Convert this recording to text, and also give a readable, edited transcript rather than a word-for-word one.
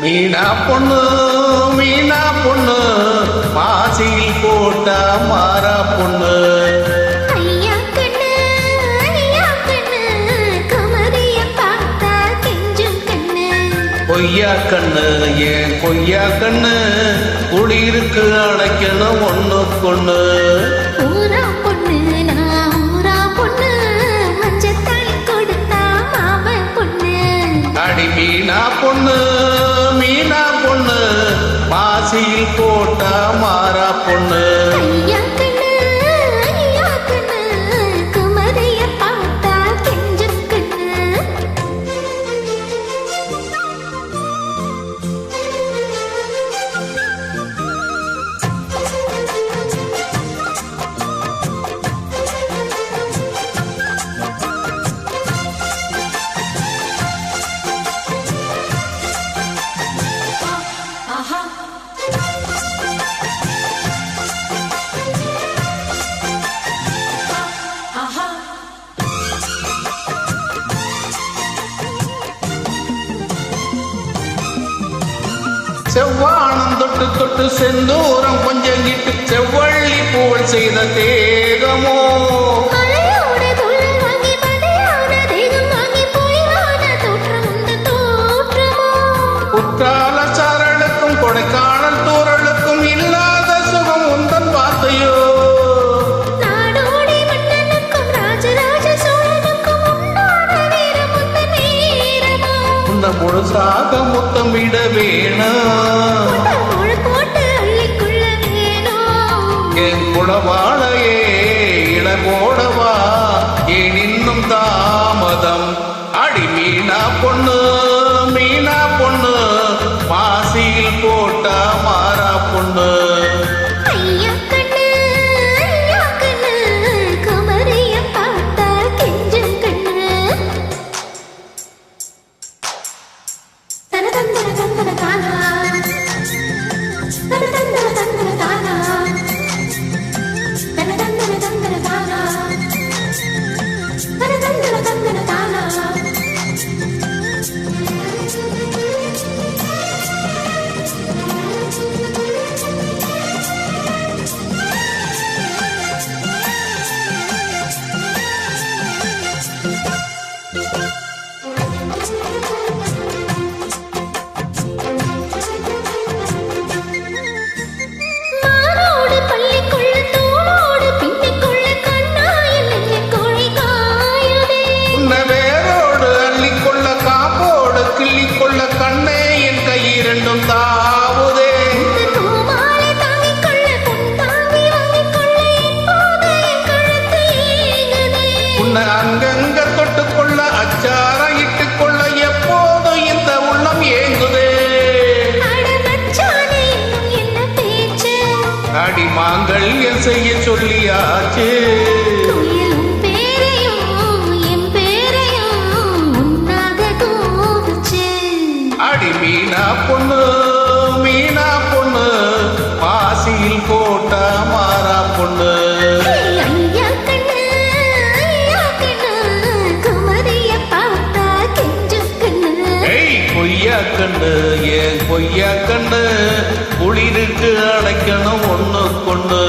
மீனா பொண்ணு மாசியில் போட்டா மாறா பொண்ணு. ஐயா கண்ணு குமரிய பார்த்தா கெஞ்சும் கண்ணு. கொய்யா கண்ணு ஏன் கொய்யா கண்ணு குளிருக்கு அடைக்கணும் ஒண்ணு பொண்ணு. ஊரா பொண்ணு நான் ஊரா பொண்ணு மஞ்சத்தாளி கொடுத்தா மாம பொண்ணு. அடி மீனா பொண்ணு மாசியில் போட்டா மாறா பொண்ணு. ஐயா கண்ணு குமரிய பார்த்தா கெஞ்சும் கண்ணு. செவ்வானம் தொட்டு தொட்டு செந்தூரம் கொஞ்சம் கிட்டு செவ்வள்ளி பூவல் செய்த தேகமோ. மலையோட துள்ளல் வாங்கி மதையான தேகம் வாங்கி போய்வான தோற்றம் இந்த தோற்றமோ. குற்றால சாரலுக்கும் கொடைக்கானல் தூரலுக்கும் இல்லாத சுகம் உந்தன் வார்த்தையோ. நாடோடி மன்னனுக்கும் ராஜராஜ சோழனுக்கும் உண்டான வீரம் உந்த நேரமோ. உன்னை முழுசாக முத்தமிட வேணும் போட்டு அள்ளிக்குள்ள வேணும். என் குடவாளையே இளபோடவா ஏன் இன்னும் தாமதம். அடி மீனா பொண்ணு மாசியில் போட்டா மாறா பொண்ணு. ஐயா கண்ணு குமரிய பார்த்தா கெஞ்சும் கண்ணு. தனதந்தன தந்தன தானா தனதந்தன தந்தன தானா தனதந்தன தந்தன தானா தனதந்தன தந்தன தானா. மாரோடு பள்ளிக்குள்ள தோளோடு பின்னிக்குள்ள கண்ணாயில் நெஞ்சை கோழி காயுதே. உன்னை வேரோடு அள்ளிக்கொள்ள காப்போடு கிள்ளிக்கொள்ள கண்ணே என் கை இரண்டும் தாவுதே. இந்த பூமாலை தாங்கிக்கொள்ள பொன் தாங்கி வாங்கிக்கொள்ள இப்போது என் கழுத்து ஏங்குதே. உன்னை அங்கங்க தொட்டுக்கொள்ள அச்சாரம் இட்டுக்கொள்ள எப்போது இந்த உள்ளம் ஏங்குதே. அட மச்சானே இன்னும் என்ன பேச்சு. அடி மாங்கல்யம் செய்ய சொல்லியாச்சு. துயிலும் பேரையும் என் பேரையும் உன்னாக கோபிச்சு. அடி மீனா பொண்ணு மாசியில் போட்டா மாறா பொண்ணு. ஐயா கண்ணு குமரிய பார்த்தா கெஞ்சும் கண்ணு. ஏய் கொய்யா கண்ணு ஏன் கொய்யா கண்ணு குளிருக்கு அடைக்கணும் ஒண்ணு பொண்ணு.